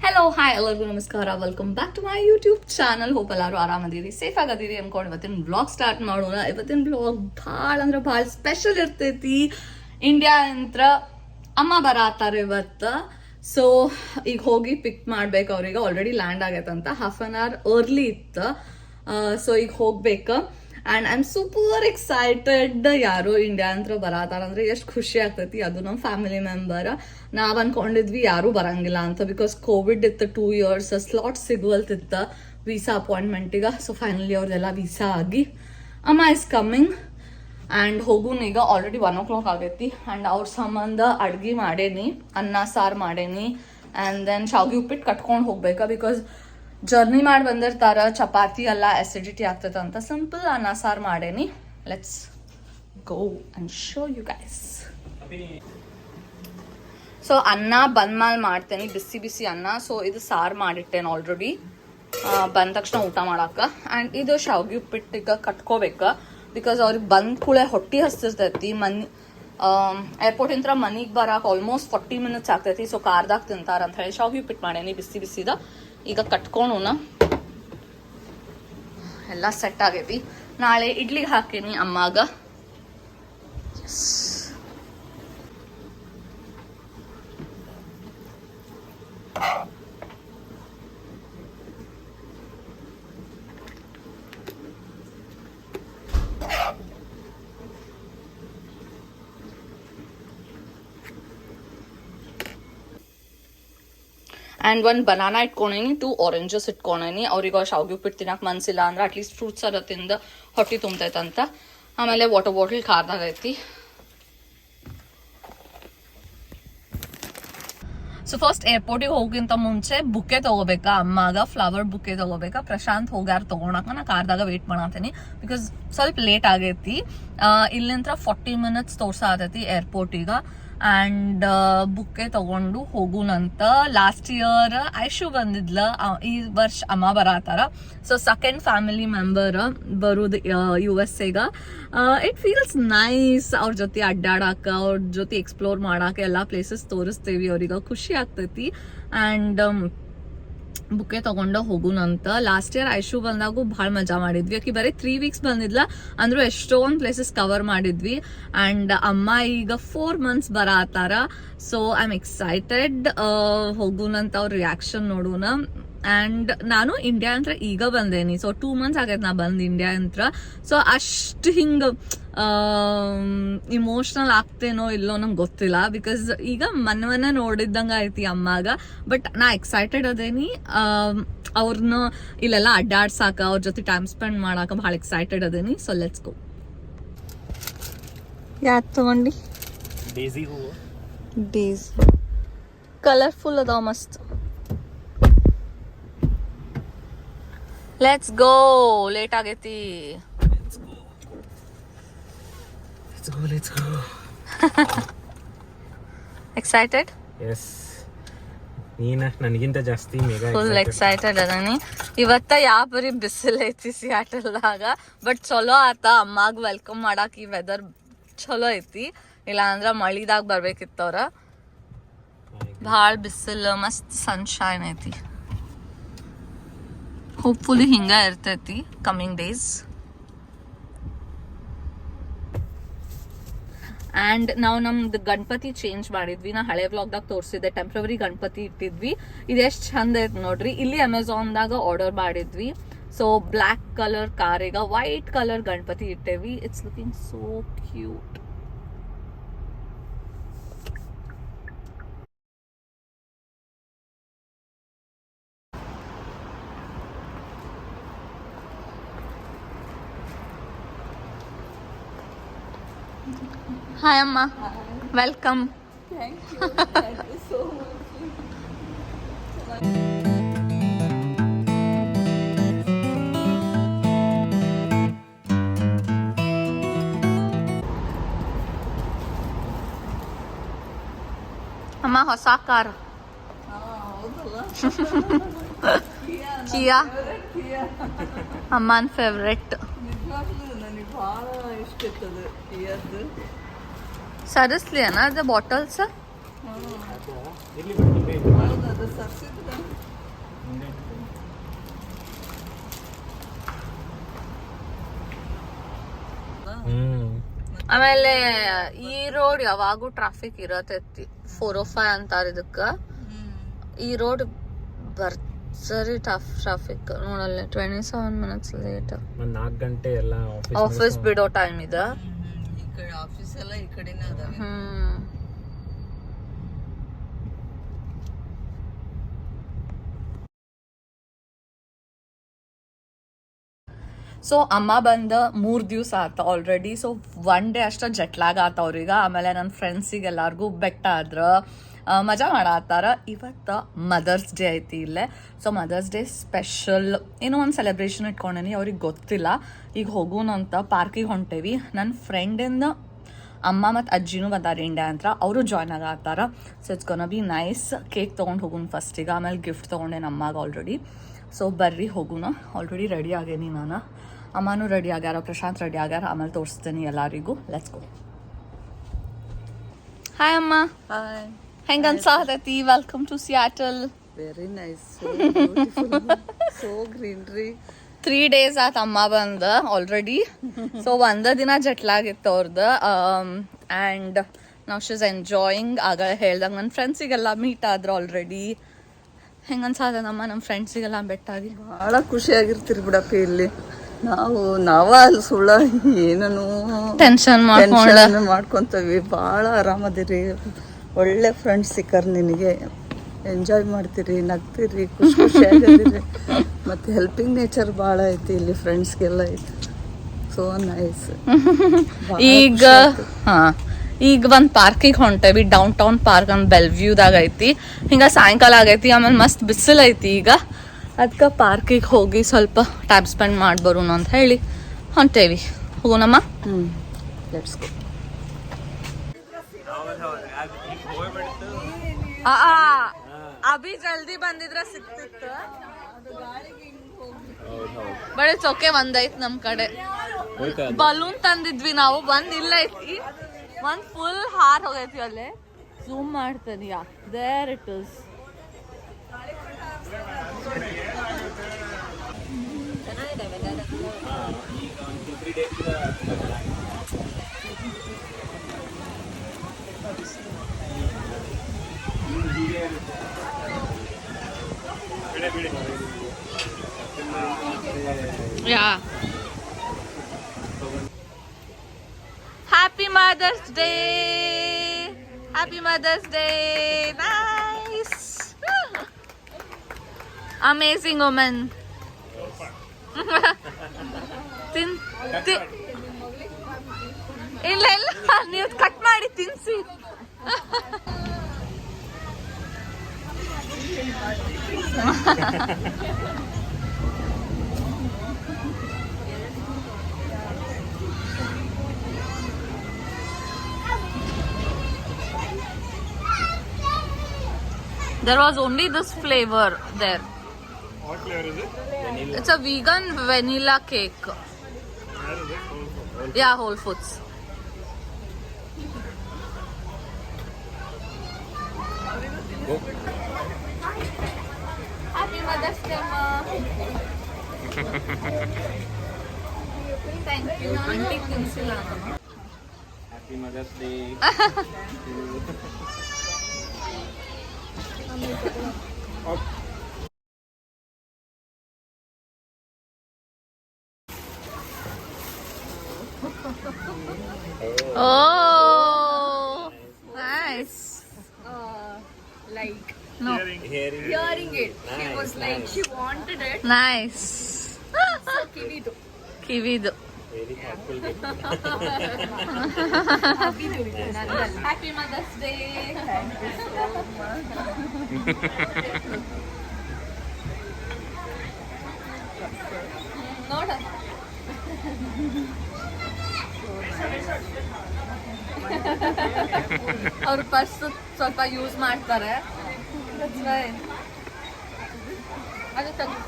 Hello hi ಎಲ್ಲರಿಗೂ ನಮಸ್ಕಾರ. Welcome back to my YouTube channel. Hope ಎಲ್ಲರೂ ಆರಾಮದಿರಿ, ಸೇಫ್ ಆಗದಿರಿ ಅನ್ಕೊಂಡು ಇವತ್ತಿನ ಬ್ಲಾಗ್ ಸ್ಟಾರ್ಟ್ ಮಾಡೋಣ. ಇವತ್ತಿನ ಬ್ಲಾಗ್ ಭಾಳ ಅಂದ್ರೆ ಭಾಳ ಸ್ಪೆಷಲ್ ಇರ್ತೈತಿ. ಇಂಡಿಯಾ ಅಂತ ಅಮ್ಮ ಬರತ್ತಾರೆ ಇವತ್ತು. ಸೊ ಈಗ ಹೋಗಿ ಪಿಕ್ ಮಾಡ್ಬೇಕು ಅವ್ರಿಗೆ. ಆಲ್ರೆಡಿ ಲ್ಯಾಂಡ್ ಆಗೈತಂತ, ಹಾಫ್ ಅನ್ ಅವರ್ ಅರ್ಲಿ ಇತ್ತು. ಸೊ ಈಗ ಹೋಗ್ಬೇಕು. And I am super excited. ಯಾರು ಇಂಡಿಯಾ ಅಂತ ಬರತ್ತಾರ ಅಂದ್ರೆ ಎಷ್ಟು ಖುಷಿ ಆಗ್ತೈತಿ. ಅದು ನಮ್ಮ ಫ್ಯಾಮಿಲಿ ಮೆಂಬರ್. ನಾವ್ ಅನ್ಕೊಂಡಿದ್ವಿ ಯಾರು ಬರಂಗಿಲ್ಲ ಅಂತ, ಬಿಕಾಸ್ ಕೋವಿಡ್ ಇತ್ತು 2 years, ಸ್ಲಾಟ್ ಸಿಗುವಲ್ತಿತ್ತ ವೀಸಾ ಅಪಾಯಿಂಟ್ಮೆಂಟಿಗೆ. ಸೊ ಫೈನಲಿ ಅವ್ರದೆಲ್ಲ ವೀಸಾ ಆಗಿ ಅಮ್ಮ ಇಸ್ ಕಮ್ಮಿಂಗ್. ಆ್ಯಂಡ್ ಹೋಗುನ್ ಈಗ. ಆಲ್ರೆಡಿ 1 o'clock ಆಗೈತಿ. ಆ್ಯಂಡ್ ಅವ್ರ ಸಂಬಂಧ ಅಡ್ಗೆ ಮಾಡೇನಿ, ಅನ್ನ ಸಾರು ಮಾಡೇನಿ. ಆ್ಯಂಡ್ ದೆನ್ ಶಾವ್ಗಿ ಉಪ್ಪಿಟ್ಟು ಕಟ್ಕೊಂಡು ಹೋಗ್ಬೇಕಾ, ಬಿಕಾಸ್ ಜರ್ನಿ ಮಾಡಿ ಬಂದಿರ್ತಾರ, ಚಪಾತಿ ಎಲ್ಲ ಅಸಿಡಿಟಿ ಆಗ್ತೈತೆ ಅಂತ ಸಿಂಪಲ್ ಅನ್ನ ಸಾರು ಮಾಡೇನಿ. Let's go and show you guys. So ಅನ್ನ ಬಂದ್ಮೇಲೆ ಮಾಡ್ತೇನೆ, ಬಿಸಿ ಬಿಸಿ ಅನ್ನ. ಸೊ ಇದು ಸಾರು ಮಾಡಿಟ್ಟೇನೆ ಆಲ್ರೆಡಿ, ಬಂದ ತಕ್ಷಣ ಊಟ ಮಾಡಾಕ. ಆ್ಯಂಡ್ ಇದು ಶಾವ್ಗಿ ಉಪ್ಪಿಟ್ಟಿಗೆ ಕಟ್ಕೋಬೇಕ, ಬಿಕಾಸ್ ಅವ್ರಿಗೆ ಬಂದ ಕೂಳೆ ಹೊಟ್ಟೆ ಹಸ್ತಿರ್ತೈತಿ. ಏರ್ಪೋರ್ಟ್ ಇಂತ್ರ ಮನಿಗೆ ಬರಾಕ ಆಲ್ಮೋಸ್ಟ್ 40 minutes ಆಗ್ತೈತಿ. ಸೊ ಕಾರ್ದಾಗ ತಿಂತಾರ ಅಂತ ಹೇಳಿ ಶಾವ್ಗಿ ಉಪ್ಪಿಟ್ಟು ಮಾಡೇನಿ ಬಿಸಿ ಬಿಸಿದ. ಈಗ ಕಟ್ಕೊಳೋಣ. ಎಲ್ಲ ಸೆಟ್ ಆಗೈತಿ. ನಾಳೆ ಇಡ್ಲಿಗೆ ಹಾಕೇನಿ ಅಮ್ಮಾಗ. ಆ್ಯಂಡ್ 1 banana ಇಟ್ಕೊಂಡೇನಿ, 2 oranges ಇಟ್ಕೊಂಡೇನಿ. ಅವ್ರಿಗೆ ಶಾವ್ಗಿ ಉಪ್ಪಿಟ್ಟು ತಿನ್ನಕ್ಕೆ ಮನ್ಸಿಲ್ಲ ಅಂದ್ರೆ ಅಟ್ಲೀಸ್ಟ್ ಫ್ರೂಟ್ಸ್ ಅರ ತಿಂದು ಹೊಟ್ಟೆ ತುಂಬತೈತಂತ. ಆಮೇಲೆ ವಾಟರ್ ಬಾಟಲ್ ಕಾರ್ದಾಗೈತಿ. ಸೊ ಫಸ್ಟ್ ಏರ್ಪೋರ್ಟಿಗೆ ಹೋಗಿಂತ ಮುಂಚೆ ಬುಕ್ಕೆ ತಗೋಬೇಕಾ ಅಮ್ಮಾಗ, ಫ್ಲವರ್ ಬುಕ್ಕೆ ತಗೋಬೇಕಾ. ಪ್ರಶಾಂತ್ ಹೋಗ್ಯಾರ ತಗೋಣಕ. ನಾ ಕಾರ್ದಾಗ ವೇಟ್ ಮಾಡತ್ತೀನಿ, ಬಿಕಾಸ್ ಸ್ವಲ್ಪ ಲೇಟ್ ಆಗೈತಿ. ಇಲ್ಲಿಂದ 40 minutes ತೋರ್ಸಾತೈತಿ ಏರ್ಪೋರ್ಟಿಗೆ. ಆ್ಯಂಡ್ ಬುಕ್ಕೆ ತಗೊಂಡು ಹೋಗುನಂತ. ಲಾಸ್ಟ್ ಇಯರ್ ಐಶು ಬಂದಿದ್ಲ, ಈ ವರ್ಷ ಅಮ್ಮ ಬರತ್ತಾರ. ಸೊ ಸೆಕೆಂಡ್ ಫ್ಯಾಮಿಲಿ ಮೆಂಬರ್ ಬರೋದು USA. It feels nice. ಅವ್ರ ಜೊತೆ ಅಡ್ಡಾಡಾಕ, ಅವ್ರ ಜೊತೆ ಎಕ್ಸ್ಪ್ಲೋರ್ ಮಾಡಾಕ, ಎಲ್ಲ ಪ್ಲೇಸಸ್ ತೋರಿಸ್ತೇವಿ ಅವ್ರಿಗೆ, ಖುಷಿ ಆಗ್ತೈತಿ. ಆ್ಯಂಡ್ ಬುಕ್ಕೆ ತಗೊಂಡು ಹೋಗುನಂತ. ಲಾಸ್ಟ್ ಇಯರ್ ಐಶು ಬಂದಾಗೂ ಭಾಳ ಮಜಾ ಮಾಡಿದ್ವಿ. ಆಕಿ ಬರೀ 3 weeks ಬಂದಿದ್ಲ, ಅಂದ್ರೂ ಎಷ್ಟೊಂದು ಪ್ಲೇಸಸ್ ಕವರ್ ಮಾಡಿದ್ವಿ. ಆ್ಯಂಡ್ ಅಮ್ಮ ಈಗ 4 months ಬರತ್ತಾರ. So I am excited. ಹೋಗುನಂತ ಅವ್ರ ರಿಯಾಕ್ಷನ್ ನೋಡೋಣ. ಆ್ಯಂಡ್ ನಾನು ಇಂಡಿಯಾ ಅಂತ ಈಗ ಬಂದೇನಿ. ಸೊ 2 months ಆಗೈತೆ ನಾ ಬಂದು ಇಂಡಿಯಾ ಅಂತ. ಸೊ ಅಷ್ಟು ಹಿಂಗೆ ಇಮೋಷ್ನಲ್ ಆಗ್ತೇನೋ ಇಲ್ಲೋ ನಂಗೆ ಗೊತ್ತಿಲ್ಲ, ಬಿಕಾಸ್ ಈಗ ಮನೆ ನೋಡಿದ್ದಂಗೆ ಐತಿ ಅಮ್ಮಾಗ. ಬಟ್ ನಾ ಎಕ್ಸೈಟೆಡ್ ಅದೇನಿ. ಅವ್ರನ್ನ ಇಲ್ಲೆಲ್ಲ ಅಡ್ಡಾಡ್ಸಾಕ, ಅವ್ರ ಜೊತೆ ಟೈಮ್ ಸ್ಪೆಂಡ್ ಮಾಡಾಕ ಭಾಳ ಎಕ್ಸೈಟೆಡ್ ಅದೇನಿ. So let's go. ಯಾಕೆ ತಗೊಂಡಿ? ಡೇಸಿ ಹೂವು. ಡೇಸಿ ಕಲರ್ಫುಲ್ ಅದಾವ, ಮಸ್ತ್. Let's go. ಲೇಟ್ ಆಗೈತಿ. Let's go. ಎಕ್ಸೈಟೆಡ್? Yes. ನೀನ ನನಗಿಂತ ಜಾಸ್ತಿ ಫುಲ್ ಎಕ್ಸೈಟೆಡ್ ಅದಾನಿ. ಇವತ್ತ ಯಾವ ಬರೀ ಬಿಸಿಲು ಐತಿ ಸಿಯಾಟಲ್ದಾಗ. ಬಟ್ ಚಲೋ ಆತ, ಅಮ್ಮಾಗ ವೆಲ್ಕಮ್ ಮಾಡಾಕ ಈ ವೆದರ್ ಚಲೋ ಐತಿ. ಇಲ್ಲ ಅಂದ್ರ ಮಳಿದಾಗ ಬರ್ಬೇಕಿತ್ತವ್ರ. ಭಾಳ ಬಿಸಿಲು, ಮಸ್ತ್ ಸನ್ಶೈನ್ ಐತಿ. ಹೋಪ್ಫುಲಿ ಹಿಂಗ ಇರ್ತೈತಿ ಕಮಿಂಗ್ ಡೇಸ್. ಆ್ಯಂಡ್ ನಾವು ನಮ್ದು ಗಣಪತಿ ಚೇಂಜ್ ಮಾಡಿದ್ವಿ. ನಾ ಹಳೆ ವ್ಲಾಗ್ದಾಗ ತೋರಿಸಿದ್ದೆ, ಟೆಂಪ್ರವರಿ ಗಣಪತಿ ಇಟ್ಟಿದ್ವಿ. ಇದೆಷ್ಟು ಚಂದ ಐತೆ ನೋಡ್ರಿ. ಇಲ್ಲಿ ಅಮೆಝಾನ್ದಾಗ ಆರ್ಡರ್ ಮಾಡಿದ್ವಿ. ಸೊ ಬ್ಲ್ಯಾಕ್ ಕಲರ್ ಕಾರಿಗ ವೈಟ್ ಕಲರ್ ಗಣಪತಿ ಇಟ್ಟೇವಿ. It's looking so cute. Hi ಅಮ್ಮ. Welcome. Thank you so much. ಅಮ್ಮ ಹೊಸ ಕಾರ್. ಕಿಯಾ ಅಮ್ಮನ ಫೇವ್ರೆಟ್. ನನಗೆ ಭಾಳ ಇಷ್ಟ ಇರ್ತದೆ ಕಿಯಾದ್ದು. ಸರಿಸ್ಲಿ ಅಣ್ಣ ಅದು ಬಾಟಲ್ಸ್. ಇಲ್ಲಿ ಆಮೇಲೆ ಈ ರೋಡ್ ಯಾವಾಗೂ ಟ್ರಾಫಿಕ್ ಇರತೈತಿ 405 ಅಂತಾರ ಇದಕ್ಕ. ಈ ರೋಡ್ ಸರಿ ಟ್ರಾಫಿಕ್ ನೋಡಲ್ಲ. 27 minutes ಲೇಟ್. 4 ಗಂಟೆ ಎಲ್ಲ ಆಫೀಸ್ ಬಿಡೋ ಟೈಮ್ ಇದೆ. ಈ ಕಡೆ ಆಫೀಸ್ ಎಲ್ಲ ಈ ಕಡೆನೇ ಅದಾವೆ. ಸೊ ಅಮ್ಮ ಬಂದ 3 ದಿವಸ ಆತ ಆಲ್ರೆಡಿ. ಸೊ 1 ಡೇ ಅಷ್ಟ ಜೆಟ್ಲಾಗ್ ಆತ ಅವ್ರಿಗೆ. ಆಮೇಲೆ ನನ್ನ ಫ್ರೆಂಡ್ಸಿಗೆ ಎಲ್ಲಾರ್ಗೂ ಬೆಟ್ಟ ಆದ್ರ ಮಜಾ ಮಾಡತ್ತಾರ. ಇವತ್ತು ಮದರ್ಸ್ ಡೇ ಐತಿ ಇಲ್ಲೇ. ಸೊ ಮದರ್ಸ್ ಡೇ ಸ್ಪೆಷಲ್ ಏನೋ ಒಂದು ಸೆಲೆಬ್ರೇಷನ್ ಇಟ್ಕೊಂಡೇನಿ. ಅವ್ರಿಗೆ ಗೊತ್ತಿಲ್ಲ. ಈಗ ಹೋಗೋಣ ಅಂತ ಪಾರ್ಕಿಗೆ ಹೊಂಟೇವಿ. ನನ್ನ ಫ್ರೆಂಡಿಂದ ಅಮ್ಮ ಮತ್ತು ಅಜ್ಜಿನೂ ಬಂದಾರ ಇಂಡಿಯಾ ಅಂತ. ಅವರು ಜಾಯ್ನ್ ಆಗತ್ತಾರ. So it's gonna be nice. Cake ತೊಗೊಂಡು ಹೋಗೋಣ ಫಸ್ಟಿಗೆ, ಆಮೇಲೆ ಗಿಫ್ಟ್ ತೊಗೊಂಡೇನು ಅಮ್ಮಗೆ ಆಲ್ರೆಡಿ. ಸೊ ಬರ್ರಿ ಹೋಗೋಣ. ಆಲ್ರೆಡಿ ರೆಡಿ ಆಗೇನಿ ನಾನು. ಅಮ್ಮನೂ ರೆಡಿ ಆಗ್ಯಾರ, ಪ್ರಶಾಂತ್ ರೆಡಿ ಆಗ್ಯಾರ. ಆಮೇಲೆ ತೋರಿಸ್ತೀನಿ ಎಲ್ಲರಿಗೂ. Let's go. ಹಾಯ್ ಅಮ್ಮ. ಹಾಯ್. ಹೆಂಗ ಅನ್ಸಾತೈತಿ? Welcome to Seattle. Very nice. So beautiful. So greenery. 3 days ಆತ ಅಮ್ಮ ಬಂದ ಆಲ್ರೆಡಿ. ಸೊ ಒಂದ ದಿನ ಜಟ್ಲಾಗಿತ್ತು ಅವ್ರದ್ದು. ಆ್ಯಂಡ್ ನಾವು ಶೀಸ್ ಎಂಜಾಯಿಂಗ್. ಆಗ ಹೇಳ್ದಂಗೆ ನನ್ನ ಫ್ರೆಂಡ್ಸಿಗೆಲ್ಲ ಮೀಟ್ ಆದ್ರು ಆಲ್ರೆಡಿ. ಹೆಂಗೆ ಅನ್ಸಾತದಮ್ಮ ನಮ್ಮ ಫ್ರೆಂಡ್ಸಿಗೆಲ್ಲ ಬೆಟ್ಟಾಗಿ? ಭಾಳ ಖುಷಿಯಾಗಿರ್ತೀರಿ ಬಿಡಪ್ಪ ಇಲ್ಲಿ. ನಾವ ಅಲ್ಲಿ ಸುಳ್ಳ ಏನನು ಟೆನ್ಷನ್ ಮಾಡ್ಕೊಂತವಿ. ಭಾಳ ಆರಾಮದಿರಿ. ಒಳ್ಳೆ ಫ್ರೆಂಡ್ಸ್ ಸಿಕ್ಕಾರ ನಿನಗೆ. ಎಂಜಾಯ್ ಮಾಡ್ತೀರಿ, ನಗ್ತೀರಿ, ಖುಷಿಯಾಗಿದ್ದೀರಿ. ಮತ್ತು ಹೆಲ್ಪಿಂಗ್ ನೇಚರ್ ಭಾಳ ಐತಿ ಇಲ್ಲಿ ಫ್ರೆಂಡ್ಸ್ಗೆಲ್ಲ ಐತಿ. So nice. ಈಗ ಈಗ ಒಂದು ಪಾರ್ಕಿಗೆ ಹೊಂಟೇವಿ. ಡೌನ್ ಟೌನ್ ಪಾರ್ಕ್ ಅಂತ ಬೆಲ್ವ್ಯೂದಾಗ ಐತಿ. ಹಿಂಗೆ ಸಾಯಂಕಾಲ ಆಗೈತಿ. ಆಮೇಲೆ ಮಸ್ತ್ ಬಿಸಿಲು ಐತಿ ಈಗ. ಅದಕ್ಕೆ ಪಾರ್ಕಿಗೆ ಹೋಗಿ ಸ್ವಲ್ಪ ಟೈಮ್ ಸ್ಪೆಂಡ್ ಮಾಡಿ ಬರೋಣ ಅಂತ ಹೇಳಿ ಹೊಂಟೇವಿ. ಹೋಗೋಣಮ್ಮ. Let's go. ಅಭಿ ಜಲ್ದಿ ಬಂದಿದ್ರೆ ಸಿಕ್ತಿತ್ತು. But it's okay. ಒಂದೈತ್ ನಮ್ ಕಡೆ ಬಲೂನ್ ತಂದಿದ್ವಿ ನಾವು. ಒಂದ್ ಇಲ್ಲ ಐತಿ, ಒಂದ್ ಫುಲ್ ಹಾರ್ ಹೋಗೈತಿ. ಅಲ್ಲೇ ಝೂಮ್ ಮಾಡ್ತೇನೆ. Yeah there it is. Yeah. Happy Mother's Day. Happy Mother's Day. Nice. Amazing woman. ಇಲ್ಲ ಇಲ್ಲ, ನೀವು ಕಟ್ ಮಾಡಿ ತಿನ್ಸಿ. There was only this flavor there. What flavor is it? Vanilla. It's a vegan vanilla cake. Where is it? Yeah, Whole Foods. Go. Happy Mother's Day, Ma. Thank you. Auntie ತಿನ್ಸಿಲ್ಲ. Happy Mother's Day. Oh, nice. Like No, hearing it. She was like, she wanted it. nice. So kividu. Kividu. Very thoughtful gift. Kividu ಇದು ನಂದಲ್ಲ. Happy Mother's Day. Thank you so much. ನೋಡ. ಅವ್ರ purse ಸ್ವಲ್ಪ use ಮಾಡ್ತಾರೆ. That's why. ಅದು ತೆಗ್ದು.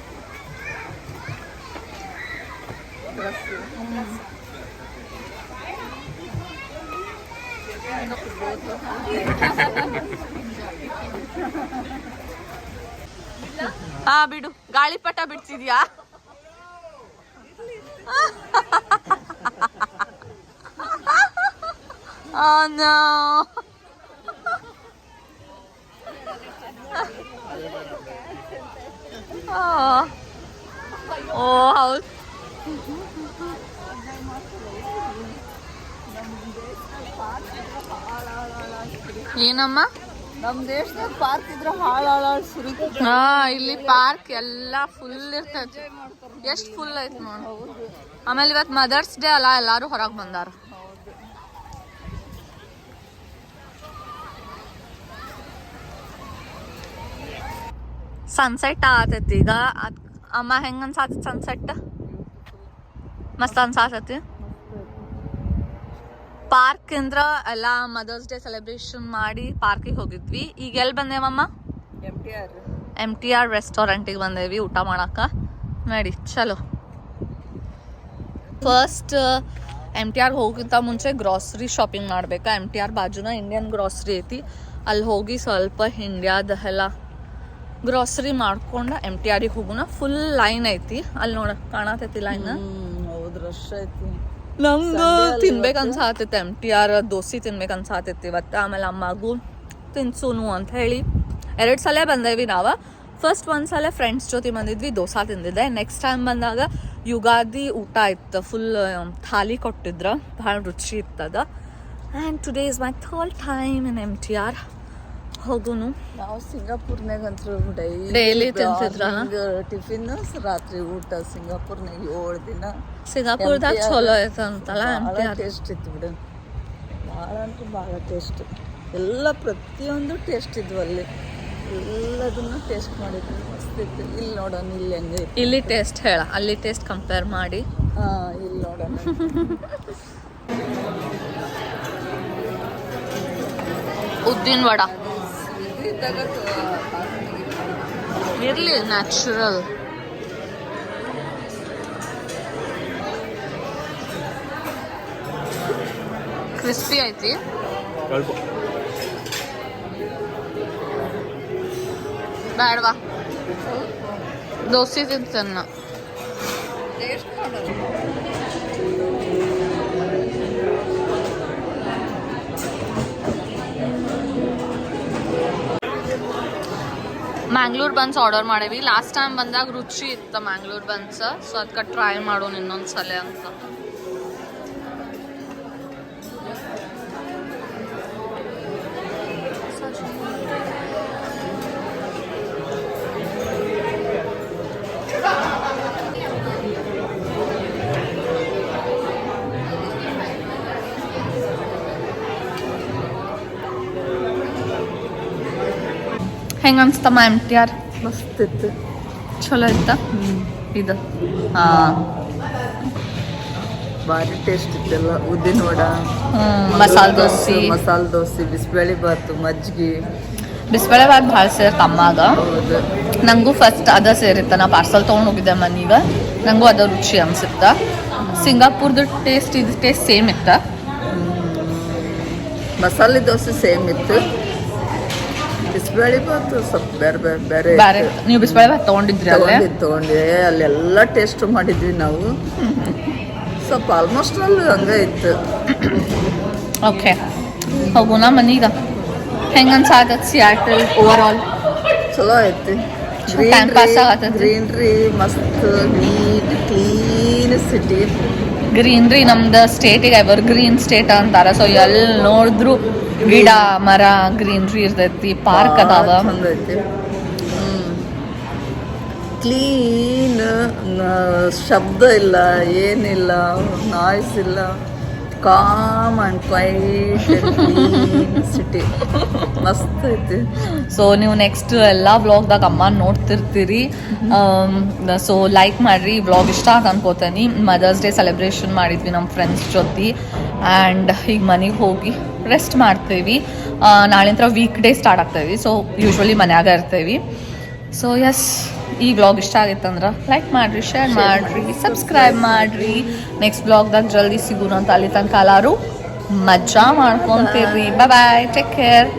ಹಾ ಬಿಡು, ಗಾಳಿಪಟ ಬಿಡ್ತಿದ್ಯಾ? Oh no. Oh. Oh, how. ಏನಮ್ಮ? ನಮ್ಮ ದೇಶದಾಗ ಪಾರ್ಕ್ ಇದ್ರೆ ಹಾಳಾಳ್ ಸುರಿತ. ಹಾ, ಇಲ್ಲಿ ಪಾರ್ಕ್ ಎಲ್ಲ ಫುಲ್ ಇರ್ತೈತಿ. ಎಷ್ಟು ಫುಲ್ ಐತಿ ನೋಡು. ಆಮೇಲೆ ಇವತ್ತು ಮದರ್ಸ್ ಡೇ ಅಲ್ಲ, ಎಲ್ಲಾರು ಹೊರಗೆ ಬಂದಾರ. ಸನ್ಸೆಟ್ ಆಗತೈತಿ ಈಗ. ಅಮ್ಮ ಹೆಂಗ ಅನ್ಸಾತೈತಿ ಸನ್ಸೆಟ್? ಮಸ್ತ್ ಅನ್ಸಾತೈತಿ. ಪಾರ್ಕ್ ಅಂದ್ರ ಎಲ್ಲ ಮದರ್ಸ್ ಡೇ ಸೆಲೆಬ್ರೇಷನ್ ಮಾಡಿ ಪಾರ್ಕಿಗೆ ಹೋಗಿದ್ವಿ. ಈಗ ಎಲ್ಲಿ ಬಂದೇವಮ್ಮ? MTR ರೆಸ್ಟೋರೆಂಟಿಗೆ ಬಂದೇವಿ ಊಟ ಮಾಡಾಕ. ನಡಿ ಚಲೋ. ಫಸ್ಟ್ MTR ಹೋಗಿಂತ ಮುಂಚೆ ಗ್ರಾಸರಿ ಶಾಪಿಂಗ್ ಮಾಡ್ಬೇಕಾ. MTR ಬಾಜುನ ಇಂಡಿಯನ್ ಗ್ರಾಸರಿ ಐತಿ, ಅಲ್ಲಿ ಹೋಗಿ ಸ್ವಲ್ಪ ಇಂಡಿಯಾದ ಎಲ್ಲ ಗ್ರಾಸರಿ ಮಾಡ್ಕೊಂಡ MTRಗೆ ಹೋಗುನ. ಫುಲ್ ಲೈನ್ ಐತಿ ಅಲ್ಲಿ, ನೋಡ ಕಾಣತೈತಿ ಲೈನ್. ಹೌದು, ರಶ್ ಐತಿ. ನಂಗೆ ತಿನ್ಬೇಕು ಅನ್ಸಾತೈತೆ MTR ದೋಸೆ ತಿನ್ಬೇಕು ಅನ್ಸಾತೈತಿ ಇವತ್ತು. ಆಮೇಲೆ ಅಮ್ಮಗೂ ತಿನ್ಸೂನು ಅಂತ ಹೇಳಿ 2 ಸಲ ಬಂದೇವಿ ನಾವು. ಫಸ್ಟ್ ಒಂದ್ಸಲ ಫ್ರೆಂಡ್ಸ್ ಜೊತೆ ಬಂದಿದ್ವಿ, ದೋಸೆ ತಿಂದಿದ್ದೆ. ನೆಕ್ಸ್ಟ್ ಟೈಮ್ ಬಂದಾಗ ಯುಗಾದಿ ಊಟ ಇತ್ತು, ಫುಲ್ ಥಾಲಿ ಕೊಟ್ಟಿದ್ರ, ಭಾಳ ರುಚಿ ಇರ್ತದ. And today is my 3rd time in MTR. ಹೋಗುನು. ನಾವು ಸಿಂಗಾಪುರ್ನಾಗಂತೂ ಡೈಲಿ ತಿಂತಿದ್ರ ಟಿಫಿನ್, ರಾತ್ರಿ ಊಟ. ಸಿಂಗಾಪುರ್ನಾಗ 7 ದಿನ. ಸಿಂಗಾಪುರದಾಗ ಚಲೋ ಐತಂತಲ್ಲ MTR. ಟೇಸ್ಟ್ ಇತ್ತು ಬಿಡು, ಭಾಳ ಅಂತೂ ಭಾಳ ಟೇಸ್ಟ್. ಎಲ್ಲ ಪ್ರತಿಯೊಂದು ಟೇಸ್ಟ್ ಇದ್ವು ಅಲ್ಲಿ, ಎಲ್ಲದನ್ನು ಟೇಸ್ಟ್ ಮಾಡಿದ್ವಿ, ಮಸ್ತ್ ಇತ್ತು. ಇಲ್ಲಿ ನೋಡೋಣ, ಇಲ್ಲಿ ಹೆಂಗೆ ಇಲ್ಲಿ ಟೇಸ್ಟ್ ಹೇಳ, ಅಲ್ಲಿ ಟೇಸ್ಟ್ ಕಂಪೇರ್ ಮಾಡಿ. ಹಾಂ, ಇಲ್ಲಿ ನೋಡೋಣ. ಉದ್ದಿನ ವಡ ಇರ್ಲಿ, ನ್ಯಾಚುರಲ್. ಕ್ರಿಸ್ಪಿ ಐತಿ. ಬೇಡವಾ, ದೋಸೆ ತಿಂತೇನೆ. ಟೇಸ್ಟ್ ಮಾಡೋದು. ಮ್ಯಾಂಗ್ಳೂರ್ ಬನ್ಸ್ ಆರ್ಡರ್ ಮಾಡೇವಿ. ಲಾಸ್ಟ್ ಟೈಮ್ ಬಂದಾಗ ರುಚಿ ಇತ್ತು ಮ್ಯಾಂಗ್ಳೂರ್ ಬನ್ಸ್, ಸೊ ಅದಕ್ಕೆ ಟ್ರೈ ಮಾಡೋಣ ಇನ್ನೊಂದ್ಸಲ ಅಂತ. ಹೆಂಗೆ ಅನ್ಸ್ತಮ್ಮ MTR? ಮಸ್ತ್ ಇತ್ತು, ಚಲೋ ಇತ್ತ. ಇದು ಹಾಂ, ಭಾರಿ ಟೇಸ್ಟ್ ಇತ್ತೆಲ್ಲ. ಉದ್ದಿನ ವಡ, ಮಸಾಲೆ ದೋಸೆ, ಬಿಸಿಬೇಳೆ ಬಾತು, ಮಜ್ಜಿಗೆ. ಬಿಸಿಬೇಳೆ ಭಾತ್ ಭಾಳ ಸೇರ್ತ ಅಮ್ಮಾಗ. ಹೌದು, ನನಗೂ ಫಸ್ಟ್ ಅದ ಸೇರಿತ್ತ. ನಾ ಪಾರ್ಸಲ್ ತೊಗೊಂಡು ಹೋಗಿದ್ದೆ ಮನೀಗ, ನನಗೂ ಅದ ರುಚಿ ಅನ್ಸಿತ್ತ. ಸಿಂಗಾಪುರ್ದು ಟೇಸ್ಟ್ ಇದು ಟೇಸ್ಟ್ ಸೇಮ್ ಇತ್ತ. ಮಸಾಲೆ ದೋಸೆ ಸೇಮ್ ಇತ್ತು. ಬಿಸಿಬೇಳೆ ಬಾತು ಸ್ವಲ್ಪ ಬೇರೆ ಬೇರೆ ಬೇರೆ. ನೀವು ಬಿಸಿಬೇಳೆ ಭಾತ್ ತೊಗೊಂಡಿದ್ರಿ ಅಲ್ಲೇ? ತೊಗೊಂಡೆ, ಅಲ್ಲೆಲ್ಲ ಟೇಸ್ಟ್ ಮಾಡಿದ್ವಿ ನಾವು. ಸ್ವಲ್ಪ ಆಲ್ಮೋಸ್ಟ್ ಅಲ್ಲಿ ಹಂಗೆ ಇತ್ತು. ಓಕೆ, ಹೋಗೋಣ ಮನೀಗ. ಹೆಂಗೆ ಅನ್ಸಾಗತ್ತೆ ಸಿಯಾಟಲ್ ಓವರ್ ಆಲ್? ಚಲೋ ಐತಿ. ಟೈಮ್ ಪಾಸ್ ಆಗತ್ತೈತಿ. ಗ್ರೀನ್ರಿ ಮಸ್ತ್, ನೀಟ್ ಕ್ಲೀನ್ ಸಿಟಿ. ಗ್ರೀನ್ರಿ ನಮ್ದು ಸ್ಟೇಟಿಗೆ ಎವರ್ ಗ್ರೀನ್ ಸ್ಟೇಟ್ ಅಂತಾರ. ಸೊ ಎಲ್ಲಿ ನೋಡಿದ್ರು ಗಿಡ ಮರ ಗ್ರೀನ್ರಿ ಇರ್ತೈತಿ. ಪಾರ್ಕ್ ಅದಾವ, ಚಂದ ಐತಿ. ಕ್ಲೀನ್, ಶಬ್ದ ಇಲ್ಲ, ಏನಿಲ್ಲ, ನಾಯ್ಸ್ ಇಲ್ಲ, calm and quiet clean city. ಮಸ್ತ್ ಐತಿ. ಸೊ ನೀವು ನೆಕ್ಸ್ಟ್ ಎಲ್ಲ ವ್ಲಾಗ್ದಾಗ ಅಮ್ಮ ನೋಡ್ತಿರ್ತೀರಿ. ಸೊ ಲೈಕ್ ಮಾಡಿರಿ. ವ್ಲಾಗ್ ಇಷ್ಟ ಆಗ ಅನ್ಕೋತೀನಿ. ಮದರ್ಸ್ ಡೇ ಸೆಲೆಬ್ರೇಷನ್ ಮಾಡಿದ್ವಿ ನಮ್ಮ ಫ್ರೆಂಡ್ಸ್ ಜೊತೆ. ಆ್ಯಂಡ್ ಈಗ ಮನೆಗೆ ಹೋಗಿ ರೆಸ್ಟ್ ಮಾಡ್ತೀವಿ. ನಾಳಿಂದ ವೀಕ್ ಡೇ ಸ್ಟಾರ್ಟ್ ಆಗ್ತೇವೆ. ಸೊ ಯೂಶ್ವಲಿ ಮನ್ಯಾಗ ಇರ್ತೇವೆ. ಸೊ ಎಸ್, ಈ ವ್ಲಾಗ್ ಇಷ್ಟ ಆಗಿತ್ತಂದ್ರೆ ಲೈಕ್ ಮಾಡಿರಿ, ಶೇರ್ ಮಾಡಿರಿ, ಸಬ್ಸ್ಕ್ರೈಬ್ ಮಾಡಿರಿ. ನೆಕ್ಸ್ಟ್ ವ್ಲಾಗ್ದಾಗ ಜಲ್ದಿ ಸಿಗೋಣ ಅಂತ. ಅಲ್ಲಿ ತನಕ ಎಲ್ಲರೂ ಮಜಾ ಮಾಡ್ಕೊತೀರಿ. ಬಾಯ್, ಟೇಕ್ ಕೇರ್.